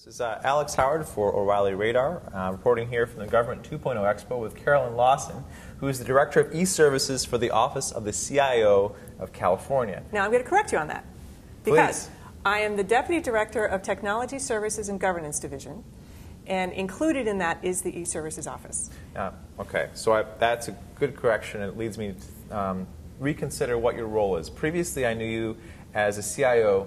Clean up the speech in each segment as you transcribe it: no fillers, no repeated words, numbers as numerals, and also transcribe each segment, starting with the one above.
This is Alex Howard for O'Reilly Radar, reporting here from the Government 2.0 Expo with Carolyn Lawson, who is the Director of E-Services for the Office of the CIO of California. Now I'm going to correct you on that, because Please. I am the Deputy Director of Technology Services and Governance Division, and included in that is the E-Services Office. Okay, so that's a good correction, and it leads me to reconsider what your role is. Previously, I knew you as a CIO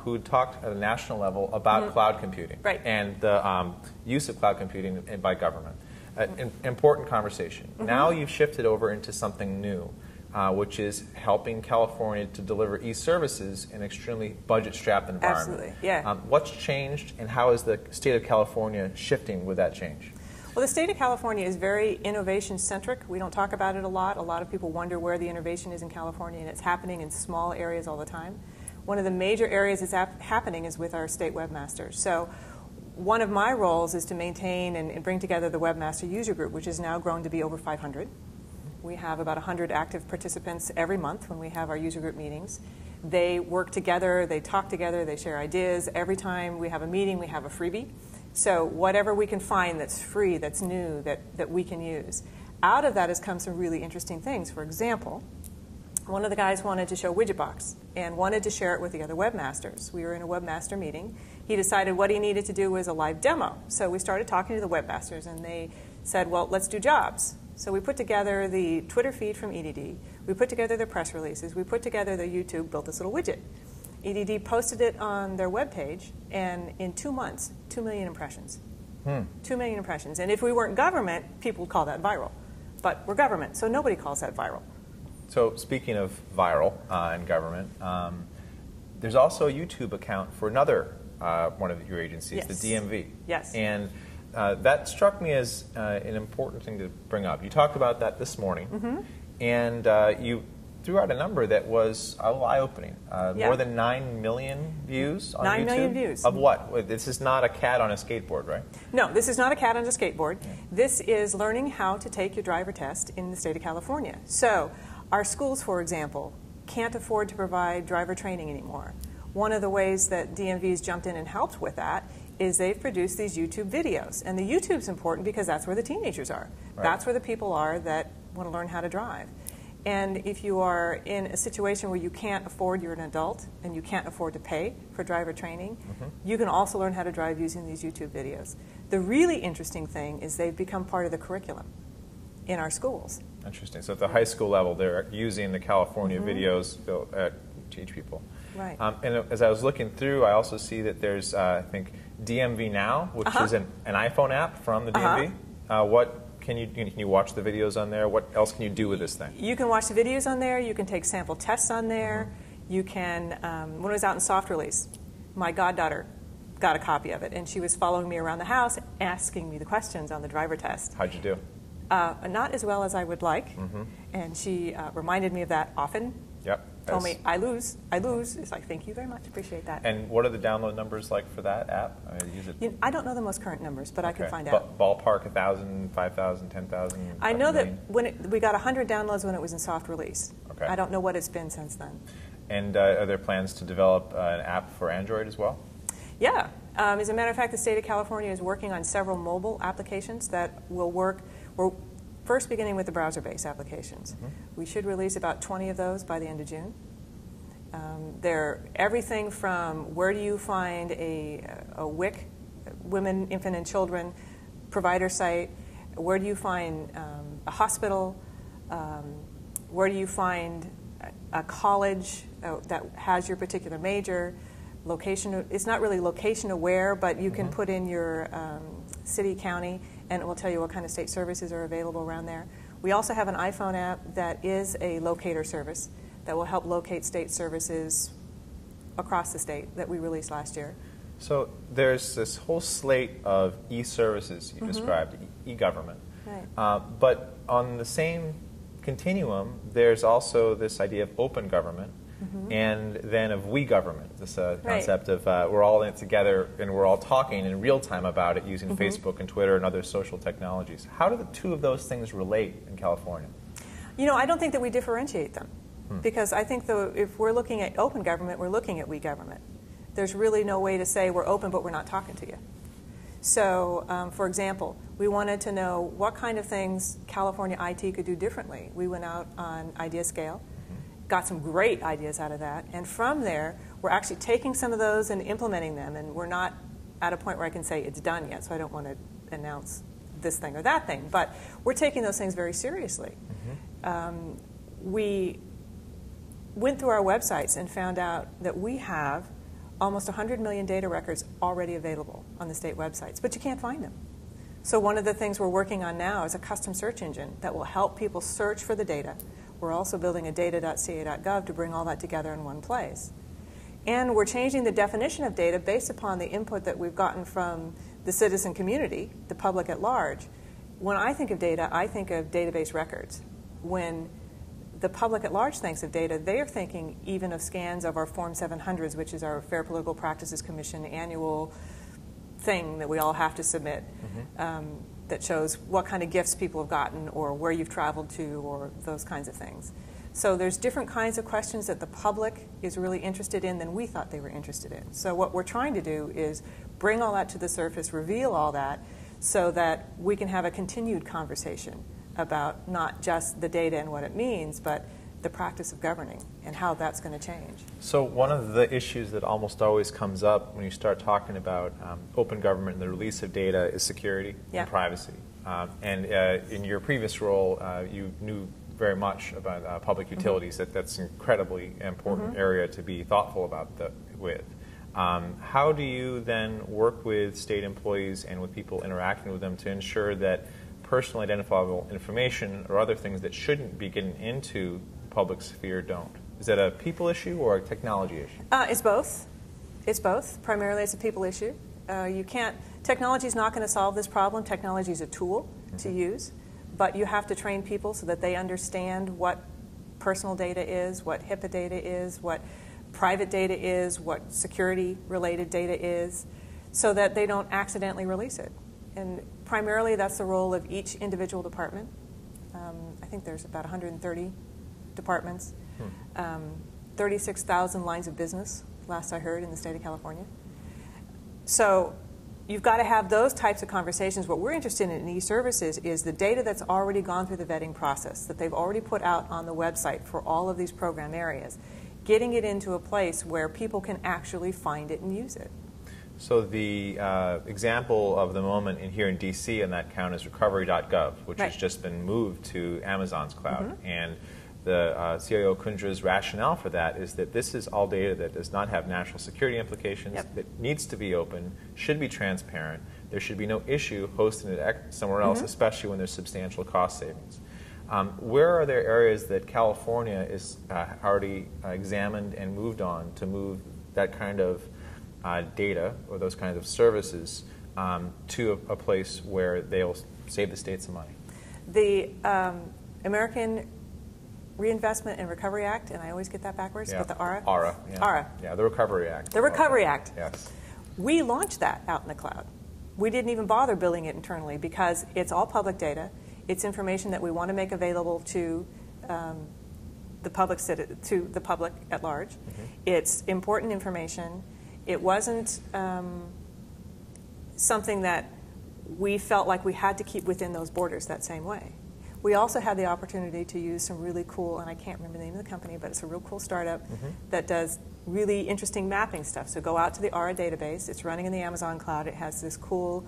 who talked at a national level about cloud computing and the use of cloud computing by government. An important conversation. Now you've shifted over into something new, which is helping California to deliver e-services in an extremely budget-strapped environment. Absolutely, yeah. What's changed, and how is the state of California shifting with that change? Well, the state of California is very innovation-centric. We don't talk about it a lot. A lot of people wonder where the innovation is in California, and it's happening in small areas all the time. One of the major areas it's happening is with our state webmasters. So one of my roles is to maintain and bring together the webmaster user group, which has now grown to be over 500. We have about 100 active participants every month when we have our user group meetings. They work together, they talk together, they share ideas. Every time we have a meeting, we have a freebie. So whatever we can find that's free, that's new, that we can use. Out of that has come some really interesting things. For example, one of the guys wanted to show Widgetbox and wanted to share it with the other webmasters. We were in a webmaster meeting. He decided what he needed to do was a live demo. So we started talking to the webmasters, and they said, well, let's do jobs. So we put together the Twitter feed from EDD. We put together their press releases. We put together their YouTube, built this little widget. EDD posted it on their webpage, and in 2 months, 2 million impressions. 2 million impressions. And if we weren't government, people would call that viral. But we're government, so nobody calls that viral. So speaking of viral and government, there's also a YouTube account for another one of your agencies, the DMV. Yes. And that struck me as an important thing to bring up. You talked about that this morning, and you threw out a number that was a little eye-opening. More than 9 million views on YouTube? 9 million views. Of what? This is not a cat on a skateboard, right? No, this is not a cat on a skateboard. This is learning how to take your driver test in the state of California. So our schools, for example, can't afford to provide driver training anymore. One of the ways that DMV's jumped in and helped with that is they've produced these YouTube videos. And the YouTube's important because that's where the teenagers are. Right. That's where the people are that want to learn how to drive. And if you are in a situation where you can't afford, you're an adult, and you can't afford to pay for driver training, you can also learn how to drive using these YouTube videos. The really interesting thing is they've become part of the curriculum in our schools. Interesting. So at the high school level, they're using the California videos to teach people. Right. And as I was looking through, I also see that there's, I think, DMV Now, which is an iPhone app from the DMV. What can you watch the videos on there? What else can you do with this thing? You can watch the videos on there. You can take sample tests on there. You can, when it was out in soft release, my goddaughter got a copy of it, and she was following me around the house asking me the questions on the driver test. How'd you do? Not as well as I would like, and she reminded me of that often. Yep. Told me, I lose. It's like, thank you very much, appreciate that. And what are the download numbers like for that app? I use it. I don't know the most current numbers, but I can find out. Ballpark 1,000, 5,000, 10,000? I know that we got 100 downloads when it was in soft release. Okay. I don't know what it's been since then. And are there plans to develop an app for Android as well? Yeah. As a matter of fact, the state of California is working on several mobile applications that will work. We're first beginning with the browser-based applications. We should release about 20 of those by the end of June. They're everything from where do you find a WIC, Women, Infant, and Children provider site, where do you find a hospital, where do you find a college that has your particular major, location. It's not really location aware, but you can put in your city, county, and it will tell you what kind of state services are available around there. We also have an iPhone app that is a locator service that will help locate state services across the state that we released last year. So there's this whole slate of e-services you described, e-government. Right. But on the same continuum, there's also this idea of open government, and then of we government, this concept of we're all in it together and we're all talking in real time about it using Facebook and Twitter and other social technologies. How do the two of those things relate in California? You know, I don't think that we differentiate them, because I think if we're looking at open government, we're looking at we government. there's really no way to say we're open but we're not talking to you. So, for example, we wanted to know what kind of things California IT could do differently. We went out on IdeaScale, got some great ideas out of that, and from there, we're actually taking some of those and implementing them, and we're not at a point where I can say it's done yet, so I don't want to announce this thing or that thing, but we're taking those things very seriously. We went through our websites and found out that we have almost 100 million data records already available on the state websites, but you can't find them. So one of the things we're working on now is a custom search engine that will help people search for the data. We're also building a data.ca.gov to bring all that together in one place. And we're changing the definition of data based upon the input that we've gotten from the citizen community, the public at large. When I think of data, I think of database records. When the public at large thinks of data, they are thinking even of scans of our Form 700s, which is our Fair Political Practices Commission annual thing that we all have to submit, that shows what kind of gifts people have gotten or where you've traveled to or those kinds of things. So there's different kinds of questions that the public is really interested in than we thought they were interested in. So what we're trying to do is bring all that to the surface, reveal all that, so that we can have a continued conversation about not just the data and what it means, but the practice of governing and how that's going to change. So one of the issues that almost always comes up when you start talking about open government and the release of data is security and privacy. In your previous role, you knew very much about public utilities. That's an incredibly important area to be thoughtful about with. How do you then work with state employees and with people interacting with them to ensure that personally identifiable information or other things that shouldn't be getting into the public sphere don't? Is that a people issue or a technology issue? It's both. It's both. Primarily, it's a people issue. Technology is not going to solve this problem. Technology is a tool to use, but you have to train people so that they understand what personal data is, what HIPAA data is, what private data is, what security-related data is, so that they don't accidentally release it. And primarily, that's the role of each individual department. I think there's about 130 departments, 36,000 lines of business, last I heard, in the state of California. So you've got to have those types of conversations. What we're interested in e-services is the data that's already gone through the vetting process, that they've already put out on the website for all of these program areas, getting it into a place where people can actually find it and use it. So the example of the moment here in DC on that count is recovery.gov, which has just been moved to Amazon's cloud. And the CIO Kundra's rationale for that is that this is all data that does not have national security implications, that needs to be open, should be transparent. There should be no issue hosting it somewhere else, especially when there's substantial cost savings. Where are there areas that California is already examined and moved on to move that kind of data or those kinds of services to a place where they'll save the state some money? The American Reinvestment and Recovery Act, and I always get that backwards, but the ARA? ARA, yeah. ARA. Yeah, the Recovery Act. The Recovery Act. Yes. We launched that out in the cloud. We didn't even bother building it internally because it's all public data. It's information that we want to make available to the public at large. It's important information. It wasn't something that we felt like we had to keep within those borders that same way. We also had the opportunity to use some really cool, and I can't remember the name of the company, but it's a real cool startup that does really interesting mapping stuff. So go out to the ARA database. It's running in the Amazon cloud. It has this cool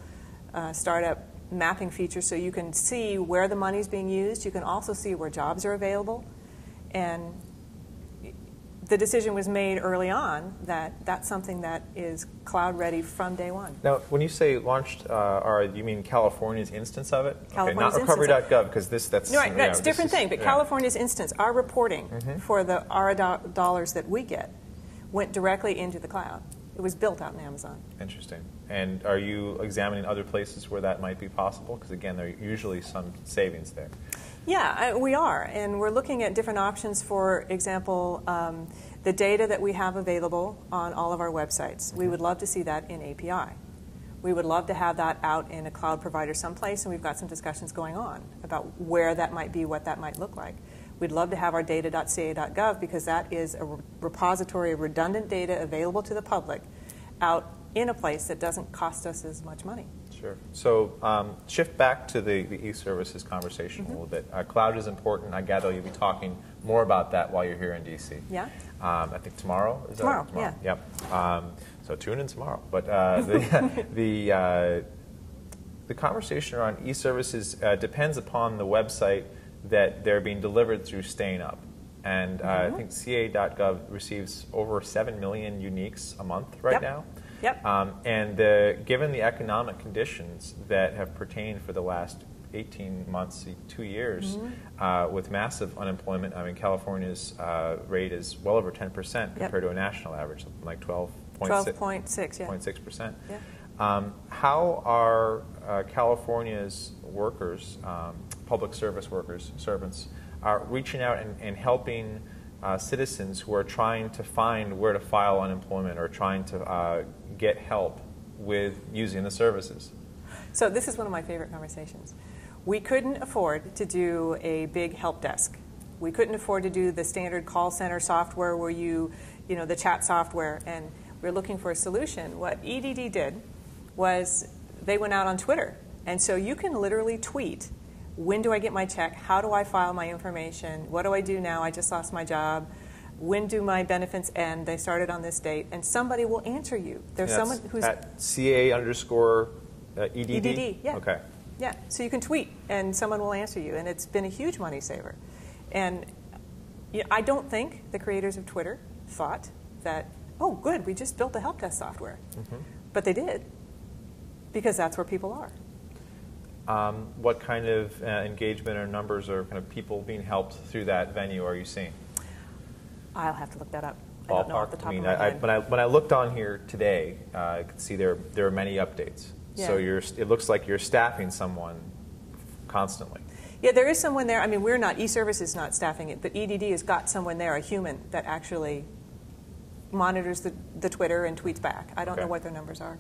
startup mapping feature so you can see where the money's being used. You can also see where jobs are available. And the decision was made early on that that's something that is cloud ready from day one. Now, when you say launched, do you mean California's instance of it? California's okay, not recovery.gov, because that's no, right, that's a different thing. But California's instance, our reporting for the ARA dollars that we get went directly into the cloud. It was built out in Amazon. Interesting. And are you examining other places where that might be possible? Because again, there are usually some savings there. Yeah, we are, and we're looking at different options. For example, the data that we have available on all of our websites. We would love to see that in API. We would love to have that out in a cloud provider someplace, and we've got some discussions going on about where that might be, what that might look like. We'd love to have our data.ca.gov because that is a repository of redundant data available to the public out in a place that doesn't cost us as much money. Sure. So shift back to the e-services conversation a little bit. Cloud is important. I gather you'll be talking more about that while you're here in D.C. Yeah. I think tomorrow. Is tomorrow, that tomorrow? Yeah. Yep. So tune in tomorrow. But the conversation around e-services depends upon the website that they're being delivered through staying up. And I think ca.gov receives over 7 million uniques a month right now. Yep. And given the economic conditions that have pertained for the last 18 months, 2 years, with massive unemployment, I mean, California's rate is well over 10% compared to a national average, something like 12.6%. 0.6%. Yeah. How are California's workers, public service workers, servants, are reaching out and helping citizens who are trying to find where to file unemployment or trying to get help with using the services? So this is one of my favorite conversations. We couldn't afford to do a big help desk. We couldn't afford to do the standard call center software where the chat software, and we're looking for a solution. What EDD did was they went out on Twitter. And so you can literally tweet, when do I get my check? How do I file my information? What do I do now? I just lost my job. When do my benefits end? They started on this date. And somebody will answer you. There's someone who's... At CA_EDD? EDD, yeah. Okay. Yeah, so you can tweet and someone will answer you. And it's been a huge money saver. And I don't think the creators of Twitter thought that, oh, good, we just built a help desk software. But they did, because that's where people are. What kind of engagement or numbers or kind of people being helped through that venue are you seeing? I'll have to look that up. Ballpark? I don't know off the top of my head. When I looked on here today, I could see there are many updates. Yeah. So it looks like you're staffing someone constantly. Yeah, there is someone there. I mean, we're not, eService is not staffing it, but EDD has got someone there, a human, that actually monitors the Twitter and tweets back. I don't know what their numbers are.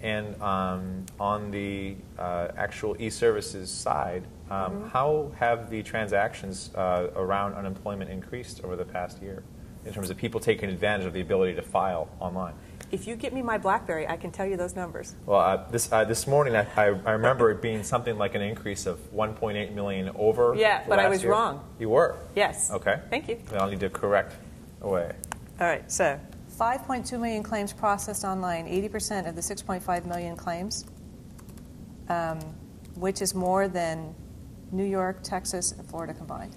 And on the actual e-services side, how have the transactions around unemployment increased over the past year in terms of people taking advantage of the ability to file online? If you get me my BlackBerry, I can tell you those numbers. Well, this morning I remember it being something like an increase of 1.8 million over. Yeah, but I was year. wrong. You were? Yes. Okay. Thank you. I'll need to correct away. All right, so 5.2 million claims processed online, 80% of the 6.5 million claims, which is more than New York, Texas, and Florida combined.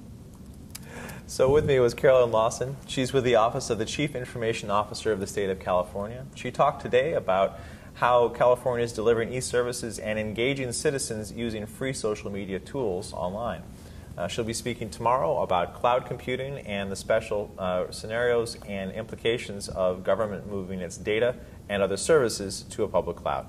So with me was Carolyn Lawson. She's with the Office of the Chief Information Officer of the State of California. She talked today about how California is delivering e-services and engaging citizens using free social media tools online. She'll be speaking tomorrow about cloud computing and the special scenarios and implications of government moving its data and other services to a public cloud.